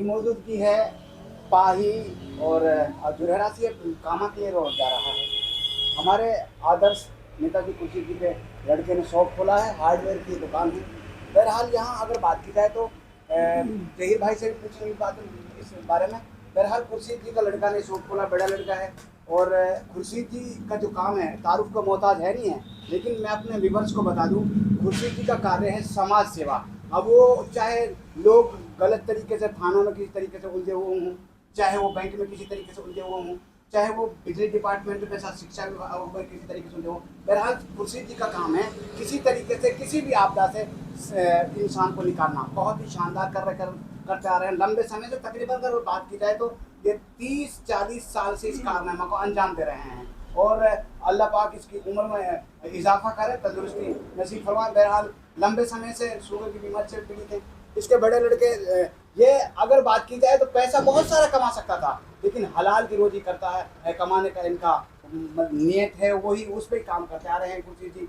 मौजूदगी है पाही और जुरहरा से कामा के लिए रोड जा रहा है। हमारे आदर्श नेताजी कुर्सी जी पे लड़के ने शॉप खोला है, हार्डवेयर की दुकान है। बहरहाल यहाँ अगर बात की जाए तो जहीर भाई से भी पूछेंगे बात इस बारे में। बहरहाल खुर्शीद जी का लड़का ने शॉप खोला, बड़ा लड़का है। और खुर्शीद जी का जो काम है तारुफ का मोहताज है नहीं है, लेकिन मैं अपने व्यूवर्स को बता दूं खुर्शीद जी का कार्य है समाज सेवा। अब वो चाहे लोग गलत तरीके से थानों में किसी तरीके से उलझे हुए हों, चाहे वो बैंक में किसी तरीके से उलझे हुए हों, चाहे वो बिजली डिपार्टमेंट के साथ शिक्षा विभाग में किसी तरीके से उलझे हों। बहरहाल खुर्शीद जी का काम है किसी तरीके से किसी भी आपदा से इंसान को निकालना। बहुत ही शानदार करते आ रहे हैं लंबे समय से। तकरीबन अगर बात की जाए तो ये 30-40 साल से इस कारनामा को अंजाम दे रहे हैं। और अल्लाह पाक इसकी उम्र में इजाफा करे, तंदुरुस्ती नसीब फरमाए। बहरहाल लंबे समय से शुगर की बीमारी से पीड़ित हैं। इसके बड़े लड़के ये अगर बात की जाए तो पैसा बहुत सारा कमा सकता था, लेकिन हलाल की रोजी करता है, कमाने का इनका नियत है, वही उस पर काम करते आ रहे हैं। कुछ जी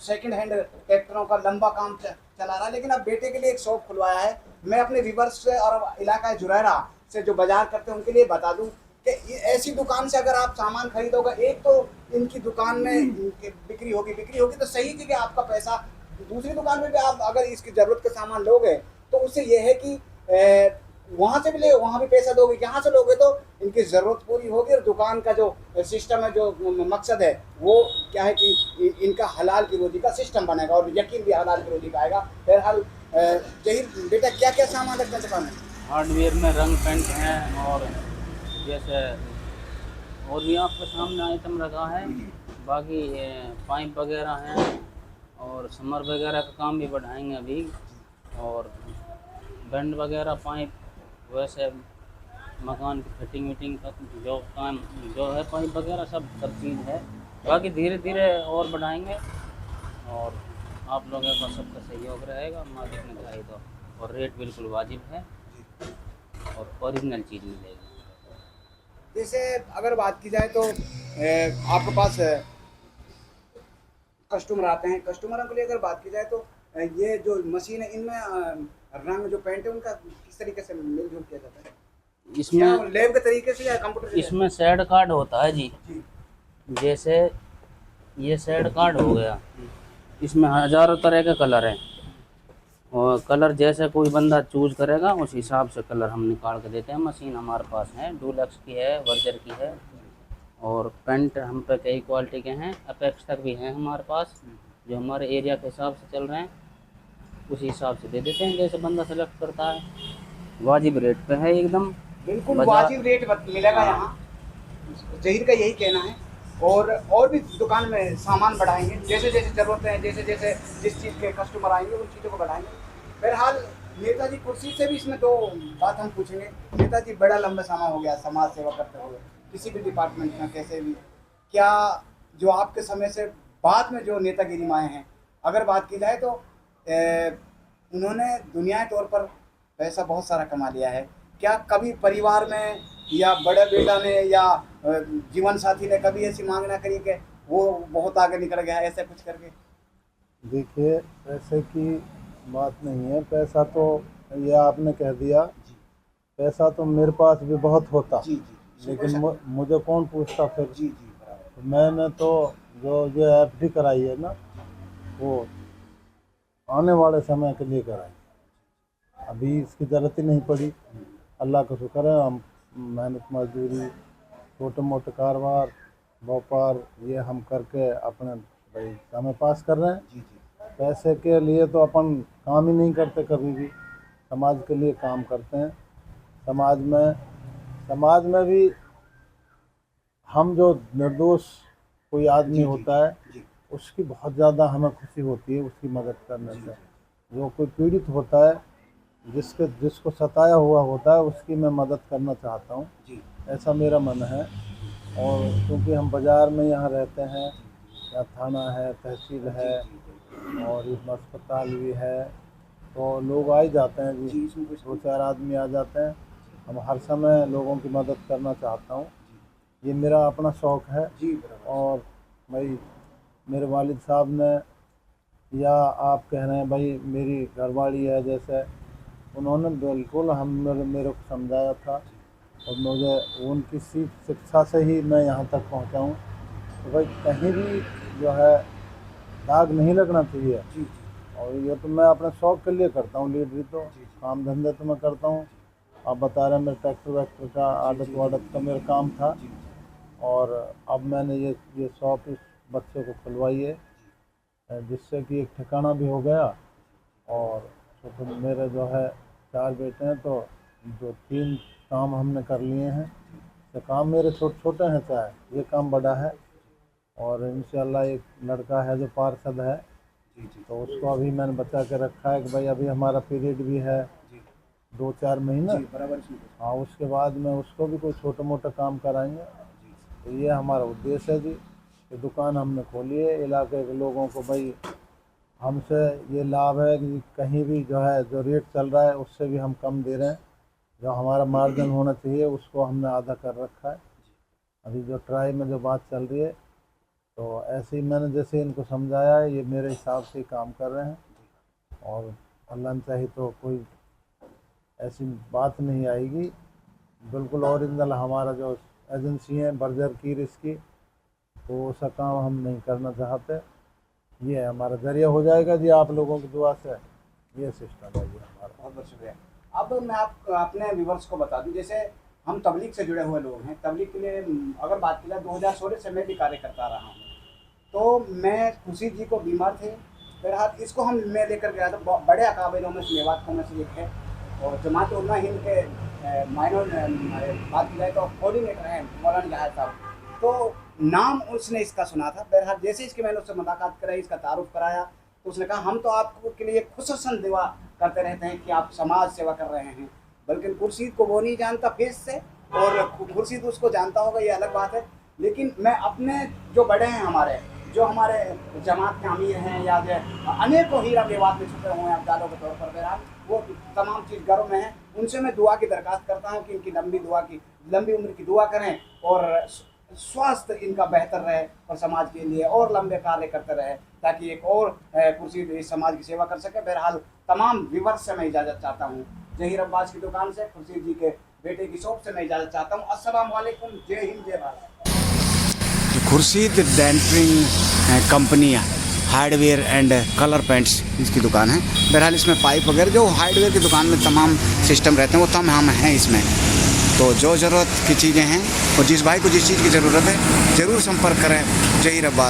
सेकंड हैंड ट्रैक्टरों का लंबा काम चला रहा है, लेकिन अब बेटे के लिए एक शॉप खुलवाया है। मैं अपने व्यूवर्स से और इलाका जुरैरा से जो बाजार करते हैं उनके लिए बता दूं कि ऐसी दुकान से अगर आप सामान खरीदोगे, एक तो इनकी दुकान में बिक्री होगी तो सही जगह आपका पैसा। दूसरी दुकान में भी आप अगर इसकी ज़रूरत का सामान लोगे तो उससे यह है कि वहाँ से भी ले, वहाँ भी पैसा दोगे, यहाँ से लोगे तो इनकी ज़रूरत पूरी होगी। और दुकान का जो सिस्टम है, जो मकसद है, वो क्या है कि इनका हलाल की रोजी का सिस्टम बनेगा और यकीन भी हलाल की रोजी का आएगा। बहरहाल जहीर बेटा क्या क्या सामान रखते हैं दुकान में? हार्डवेयर में रंग पेंट हैं और जैसे और भी आपके सामने आइटम रखा है। बाकी पाइप वगैरह हैं और समर वगैरह का काम भी बढ़ाएंगे अभी। और बैंड वगैरह पाइप, वैसे मकान की फिटिंग विटिंग का जो काम जो है पाइप वगैरह सब चीज़ है। बाकी धीरे धीरे और बढ़ाएंगे और आप लोगों का सबका सहयोग रहेगा, मालिक ने चाहे तो। और रेट बिल्कुल वाजिब है और ओरिजिनल चीज़ मिलेगी। जैसे अगर बात की जाए तो आपके पास कस्टमर आते हैं, कस्टमरों के लिए अगर बात की जाए तो ये जो मशीन है इनमें रंग जो पेंट है उनका किस तरीके से मिलजुल किया जाता है? इसमें लैब के तरीके से या कंप्यूटर से? इसमें शेड कार्ड होता है जी। जी जैसे ये शेड कार्ड हो गया, इसमें हज़ारों तरह के कलर हैं और कलर जैसे कोई बंदा चूज करेगा उस हिसाब से कलर हम निकाल के देते हैं। मशीन हमारे पास है, डुलक्स की है, वर्जर की है। और पेंट हम पे कई क्वालिटी के हैं, अपेक्स तक भी हैं हमारे पास, जो हमारे एरिया के हिसाब से चल रहे हैं। उसी हिसाब से दे देते हैं जैसे बंदा सेलेक्ट करता है। वाजिब रेट पे है एकदम। बिल्कुल वाजिब रेट मिलेगा यहाँ, जहीर का यही कहना है। और भी दुकान में सामान बढ़ाएंगे जैसे जैसे ज़रूरतें हैं, जैसे जैसे जिस चीज़ के कस्टमर आएंगे उन चीज़ों को बढ़ाएंगे। बहरहाल नेताजी कुर्सी से भी इसमें दो बात हम पूछेंगे। नेताजी बड़ा लंबा समय हो गया समाज सेवा करते हुए, किसी भी डिपार्टमेंट में कैसे भी, क्या जो आपके समय से बाद में जो नेतागिरी में आए हैं, अगर बात की जाए तो उन्होंने दुनियाई तौर पर पैसा बहुत सारा कमा लिया है। क्या कभी परिवार में या बड़े बेटा ने या जीवन साथी ने कभी ऐसी मांग ना करी कि वो बहुत आगे निकल गया ऐसे कुछ करके? देखिए, पैसे की बात नहीं है। पैसा तो ये आपने कह दिया, पैसा तो मेरे पास भी बहुत होता, जी जी, लेकिन मुझे कौन पूछता फिर। जी जी बराबर। तो मैंने तो जो एफडी कराई है ना, वो आने वाले समय के लिए कराई, अभी इसकी ज़रूरत ही नहीं पड़ी। अल्लाह का शुक्र है, हम मेहनत मजदूरी छोटे मोटे कारोबार व्यापार ये हम करके अपने भाई समय पास कर रहे हैं। जी जी पैसे के लिए तो अपन काम ही नहीं करते कभी भी, समाज के लिए काम करते हैं। समाज में भी हम जो निर्दोष कोई आदमी होता है जी उसकी बहुत ज़्यादा हमें खुशी होती है उसकी मदद करने से। जो कोई पीड़ित होता है, जिसको सताया हुआ होता है, उसकी मैं मदद करना चाहता हूँ, जी ऐसा मेरा मन है। और क्योंकि हम बाज़ार में यहाँ रहते हैं, यहाँ थाना है, तहसील है और इसमें अस्पताल भी है, तो लोग आ ही जाते हैं जी, 2-4 आदमी आ जाते हैं। हम हर समय लोगों की मदद करना चाहता हूँ, ये मेरा अपना शौक़ है। और भाई मेरे वालिद साहब ने, या आप कह रहे हैं भाई मेरी घरवाली है, जैसे उन्होंने बिल्कुल मेरे को समझाया था और मुझे उनकी शिक्षा से ही मैं यहाँ तक पहुँचा हूँ। तो भाई कहीं भी जो है दाग नहीं लगना चाहिए। जी और ये तो मैं अपने शौक़ के लिए करता हूँ, लीडरी तो काम धंधे तो मैं करता हूँ। आप बता रहे हैं मेरे ट्रैक्टर वैक्टर का आदत वादत का मेरा काम था, और अब मैंने ये शॉप इस बच्चे को खुलवाई है, जिससे कि एक ठिकाना भी हो गया। और तो मेरे जो है 4 बेटे हैं, तो 2-3 काम हमने कर लिए हैं। तो काम मेरे छोटे हैं, चाहे ये काम बड़ा है। और इंशाल्लाह एक लड़का है जो पार्षद है, तो उसको अभी मैंने बचा के रखा है कि भाई अभी हमारा पीरियड भी है 2-4 महीने, बराबर। हाँ, उसके बाद में उसको भी कोई छोटा मोटा काम कराएंगे। तो ये हमारा उद्देश्य है जी। कि दुकान हमने खोली है, इलाके के लोगों को भाई हमसे ये लाभ है कि कहीं भी जो है जो रेट चल रहा है उससे भी हम कम दे रहे हैं। जो हमारा मार्जिन होना चाहिए उसको हमने आधा कर रखा है। अभी जो ट्राई में जो बात चल रही है, तो ऐसे ही मैंने जैसे इनको समझाया है, ये मेरे हिसाब से काम कर रहे हैं। और अल्लाह ने चाहे तो कोई ऐसी बात नहीं आएगी। बिल्कुल ओरिजिनल हमारा जो एजेंसी है बर्जर की इसकी, तो उसका काम हम नहीं करना चाहते। ये हमारा जरिया हो जाएगा जी आप लोगों की दुआ से। ये सिस्टम है जी हमारा। बहुत बहुत शुक्रिया। अब मैं अपने व्यूवर्स को बता दूं, जैसे हम तबलीग से जुड़े हुए लोग हैं, तबलीग के लिए अगर बात की जाए 2016 से मैं भी कार्य करता रहा हूँ। तो मैं खुर्शीद जी को बीमार थे, बहरहाल इसको मैं लेकर गया था। बड़े अकाबिरों में से मेवात में से एक है, और जमात उलमा हिंद के माइनर बात की जाए तो कोऑर्डिनेटर हैं मौलाना जहाज साहब। तो नाम उसने इसका सुना था। बहरहाल जैसे इसकी मैंने उससे मुलाकात कराई, इसका तारुफ कराया, तो उसने कहा हम तो आपको के लिए खुसूसन दुआ करते रहते हैं कि आप समाज सेवा कर रहे हैं। बल्कि खुर्शीद को वो नहीं जानता फेस से, और खुर्शीद उसको जानता होगा, ये अलग बात है। लेकिन मैं अपने जो बड़े हैं हमारे, जो हमारे जमात के अमीर हैं, या जो अनेकों हीरा मेवात में छुपे हुए हैं अब्दालों के तौर पर, बहरहाल वो तमाम चीज़ घरों में हैं, उनसे मैं दुआ की दरख्वास्त करता हूँ कि इनकी लंबी उम्र की दुआ करें, और स्वास्थ्य इनका बेहतर रहे, और समाज के लिए और लंबे कार्य करते रहे, ताकि एक और खुर्शीद इस समाज की सेवा कर सके। बहरहाल तमाम व्यूवर्स से मैं इजाज़त चाहता हूँ। जहीर अब्बास की दुकान से, खुर्शीद जी के बेटे की शॉप से मैं इजाज़त चाहता हूँ। अस्सलाम वालेकुम, जय हिंद, जय Bharat. Khurshid denting company hardware and colour paints इसकी दुकान है। बहरहाल इसमें पाइप वगैरह जो हार्डवेयर की दुकान में तमाम सिस्टम रहते हैं वो तमाम हैं इसमें। तो जो ज़रूरत की चीज़ें हैं और जिस भाई को जिस चीज़ की ज़रूरत है ज़रूर संपर्क करें जहीर अब्बास।